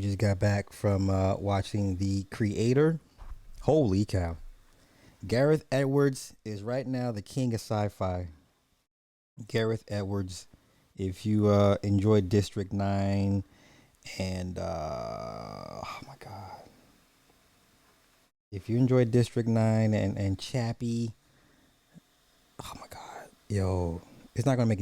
Just got back from watching The Creator. Holy cow. Gareth Edwards is right now the king of sci fi. Gareth Edwards, if you enjoyed District 9 and, oh my God. If you enjoyed District 9 and Chappie, oh my God. Yo, it's not gonna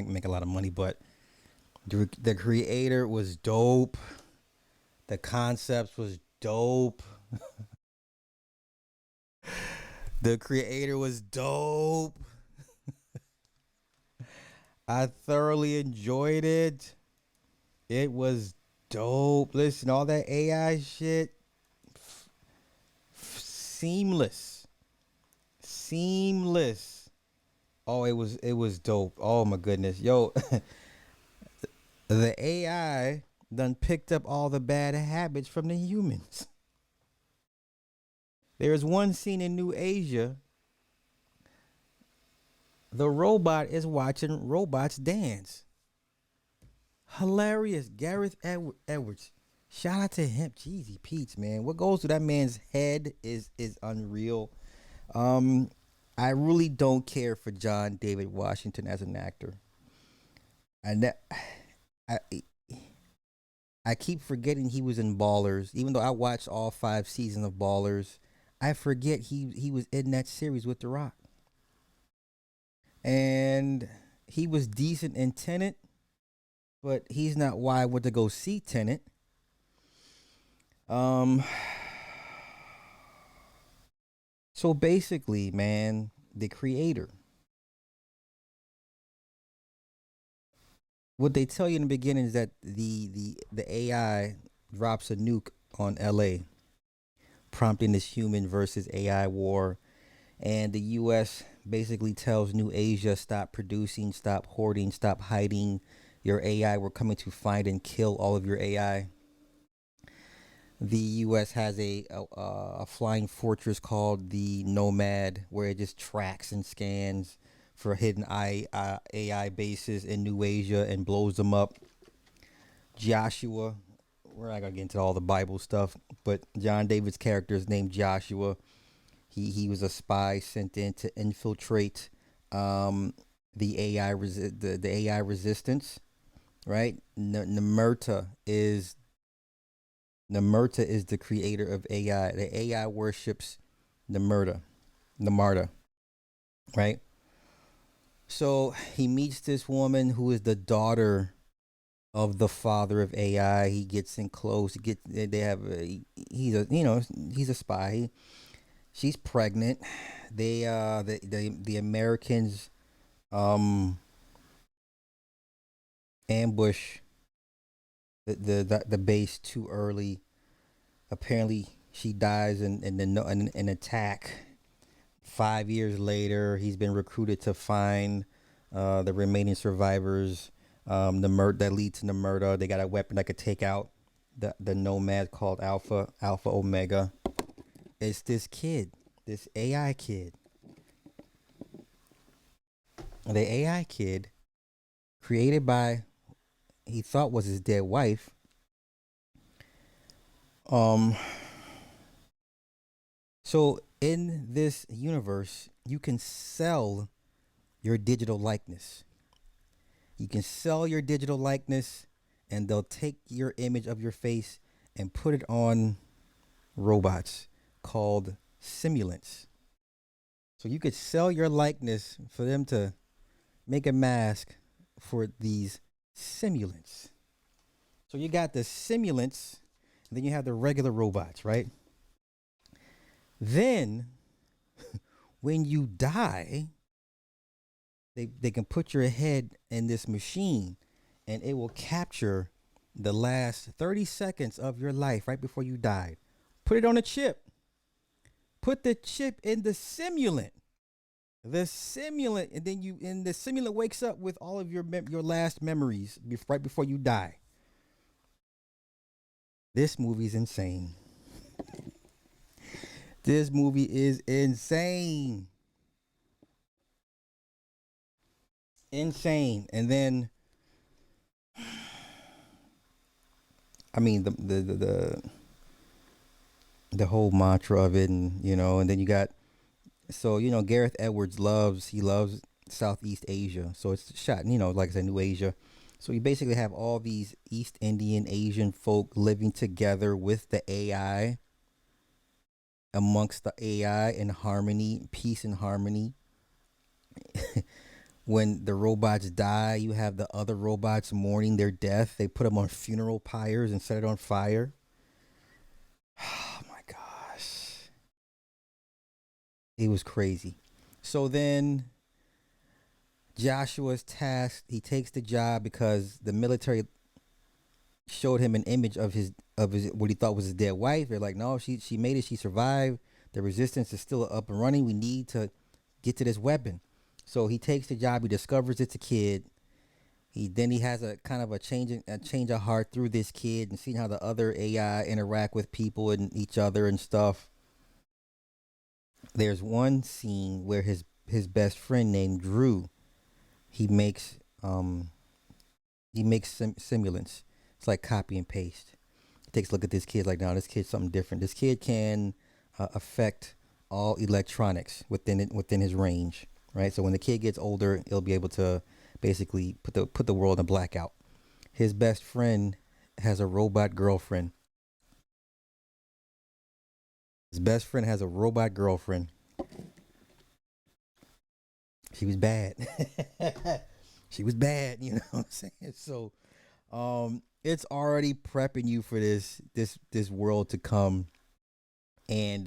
make a lot of money, but the creator was dope. The concepts was dope. The creator was dope. I thoroughly enjoyed it. It was dope. Listen, all that AI shit, seamless, seamless. Oh, it was dope. Oh my goodness, yo, the AI done picked up all the bad habits from the humans. There's one scene in New Asia. The robot is watching robots dance. Hilarious. Edwards. Shout out to him. Jeezy Pete's, man. What goes through that man's head is unreal. Um, I really don't care for John David Washington as an actor. And that I I keep forgetting he was in Ballers. Even though I watched all 5 seasons of Ballers, I forget he was in that series with The Rock. And he was decent in Tenet, but he's not why I went to go see Tenet. Um, so basically, man, the creator, what they tell you in the beginning is that the AI drops a nuke on LA, prompting this human versus AI war, and the US basically tells New Asia stop producing, stop hoarding, stop hiding your AI. We're coming to find and kill all of your AI. The U.S. has a flying fortress called the Nomad, where it just tracks and scans for hidden AI bases in New Asia and blows them up. Joshua, we're not gonna get into all the Bible stuff, but John David's character is named Joshua. He was a spy sent in to infiltrate the the AI resistance. Right, Namerta is the creator of AI. The AI worships Namerta, Namarta, right? So he meets this woman who is the daughter of the father of AI. He gets in close. They have he's a he's a spy. She's pregnant. The Americans um ambush the base too early. Apparently she dies in an attack. 5 years later, he's been recruited to find the remaining survivors. The murder that lead to the murder. They got a weapon that could take out the nomad called Alpha Omega. It's this kid, this AI kid. The AI kid created by he thought was his dead wife. Um, so in this universe, you can sell your digital likeness. You can sell your digital likeness and they'll take your image of your face and put it on robots called simulants. So you could sell your likeness for them to make a mask for these simulants. So you got the simulants, and then you have the regular robots, right? Then when you die, they can put your head in this machine and it will capture the last 30 seconds of your life right before you died. Put it on a chip. Put the chip in the simulant. The simulant, and then the simulant wakes up with all of your last memories right before you die. This movie's insane. This movie is insane. Insane. And then I mean the whole mantra of it, and and then you got, so Gareth Edwards loves Southeast Asia, so it's shot like I said, New Asia. So you basically have all these East Indian Asian folk living together with the AI, amongst the AI, in harmony, peace and harmony. When the robots die, you have the other robots mourning their death. They put them on funeral pyres and set it on fire. Oh my gosh. It was crazy. So then Joshua's tasked, he takes the job because the military showed him an image of his what he thought was his dead wife. They're like, no, she made it, she survived. The resistance is still up and running. We need to get to this weapon. So he takes the job, he discovers it's a kid. He has a kind of a change of heart through this kid and seeing how the other AI interact with people and each other and stuff. There's one scene where his best friend named Drew, he makes simulants. It's like copy and paste. He takes a look at this kid like, no, this kid's something different. This kid can affect all electronics within his range, right? So when the kid gets older, he'll be able to basically put the world in blackout. His best friend has a robot girlfriend. His best friend has a robot girlfriend. She was bad. She was bad, you know what I'm saying? So it's already prepping you for this world to come. And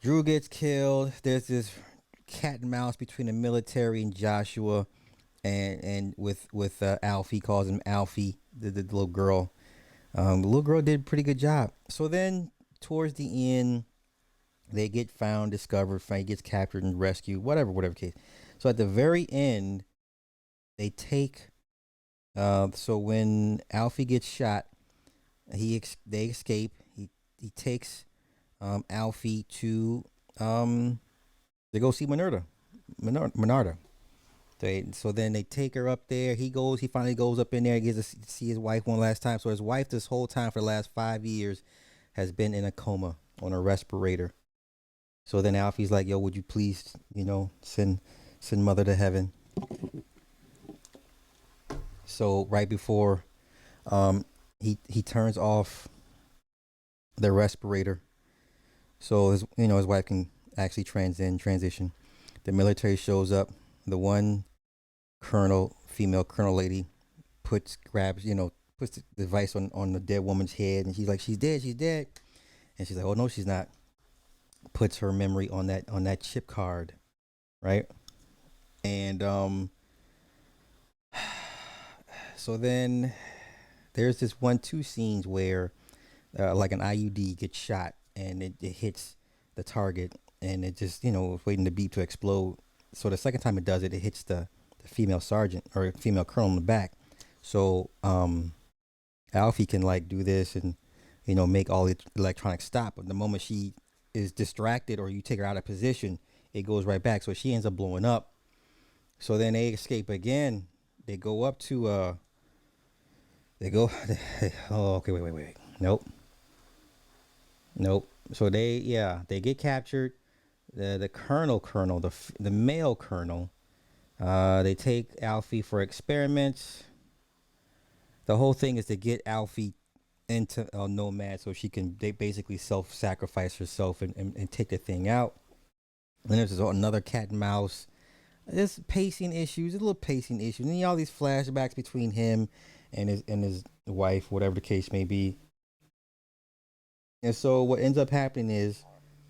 Drew gets killed. There's this cat and mouse between the military and Joshua, and with Alfie, calls him Alfie, the little girl. The little girl did a pretty good job. So then towards the end, they get found, discovered, Frank gets captured and rescued, whatever case. So at the very end, they take. So when Alfie gets shot, they escape. He takes Alfie to they go see Minarda. So then they take her up there. He finally goes up in there. He gets to see his wife one last time. So his wife, this whole time for the last 5 years, has been in a coma on a respirator. So then Alfie's like, "Yo, would you please, send mother to heaven?" So right before he turns off the respirator, so his wife can actually transition. The military shows up. The one female colonel lady, puts the device on the dead woman's head, and she's like, she's dead, and she's like, oh no, she's not. Puts her memory on that chip card, right? And so then there's this two scenes where like an IUD gets shot and it hits the target, and it just was waiting the beep to explode. So the second time it does it, it hits the female sergeant or female colonel in the back. So Alfie can like do this and make all the electronics stop. But the moment she is distracted or you take her out of position, it goes right back. So she ends up blowing up. So then they escape again. They go up to they go oh okay, wait. Nope. So they get captured. The colonel, the male colonel, they take Alfie for experiments. The whole thing is to get Alfie into a Nomad so they basically self-sacrifice herself and take the thing out. And there's another cat and mouse. There's pacing issues, a little pacing issues. And all these flashbacks between him and his wife, whatever the case may be. And so what ends up happening is,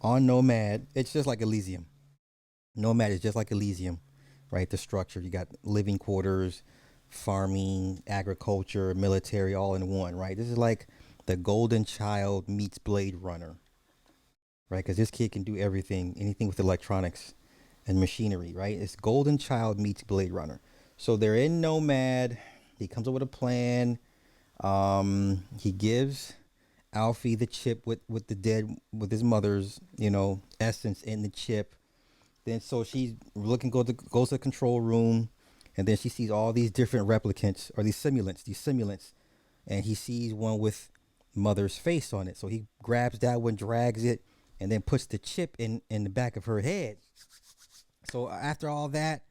on Nomad, it's just like Elysium. Nomad is just like Elysium, right? The structure, you got living quarters, farming, agriculture, military, all in one, right? This is like the Golden Child meets Blade Runner, right? Because this kid can do anything with electronics and machinery, right? It's Golden Child meets Blade Runner. So they're in Nomad. He comes up with a plan. He gives Alfie the chip with his mother's essence in the chip. Then so she's goes to the control room, and then she sees all these different replicants or these simulants and he sees one with mother's face on it. So he grabs that one, drags it, and then puts the chip in the back of her head. So after all that,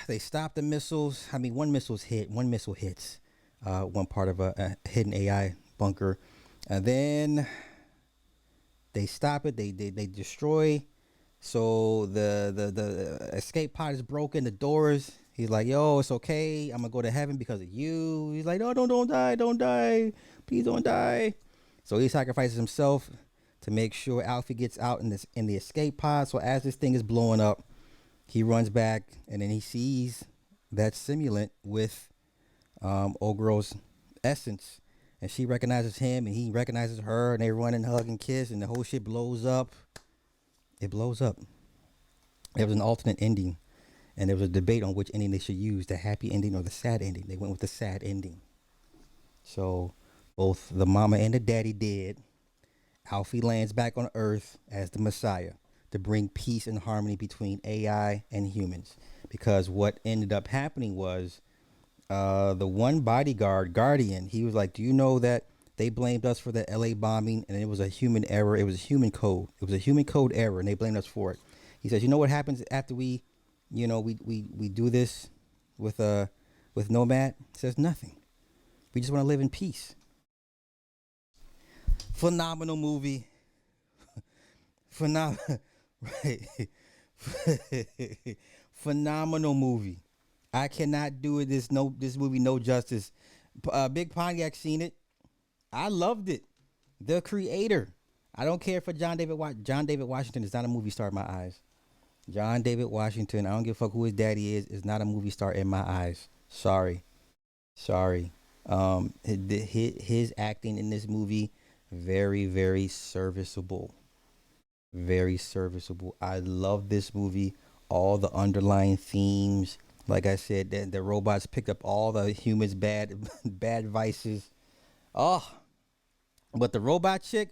they stop the missiles. I mean, one missile's hit. One missile hits one part of a hidden AI bunker, and then they stop it. They destroy. So the escape pod is broken. The doors. He's like, "Yo, it's okay. I'm gonna go to heaven because of you." He's like, "No, don't die, don't die, please don't die." So he sacrifices himself to make sure Alfie gets out in the escape pod. So as this thing is blowing up, he runs back and then he sees that simulant with old girl's essence, and she recognizes him and he recognizes her, and they run and hug and kiss, and the whole shit blows up. It blows up. There was an alternate ending, and there was a debate on which ending they should use, the happy ending or the sad ending. They went with the sad ending. So both the mama and the daddy did. Alfie lands back on Earth as the Messiah to bring peace and harmony between AI and humans. Because what ended up happening was the one bodyguard, Guardian, he was like, "Do you know that they blamed us for the LA bombing and it was a human error? It was a human code. It was a human code error, and they blamed us for it." He says, "You know what happens after we do this with Nomad?" He says, "Nothing. We just want to live in peace." Phenomenal movie. Phenomenal. Right. Phenomenal movie. I cannot do it this movie no justice. Big Pontiac seen it. I loved it. The creator. I don't care for John David Washington is not a movie star in my eyes. John David Washington, I don't give a fuck who his daddy is not a movie star in my eyes. Sorry. Sorry. His acting in this movie, very, very serviceable. Very serviceable. I love this movie. All the underlying themes. Like I said, the robots picked up all the humans' bad bad vices. Oh, but the robot chick,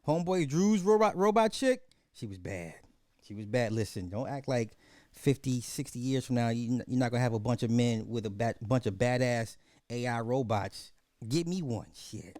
homeboy Drew's robot chick, she was bad. She was bad. Listen, don't act like 50, 60 years from now you're not gonna have a bunch of men with a bunch of badass AI robots. Give me one. Shit.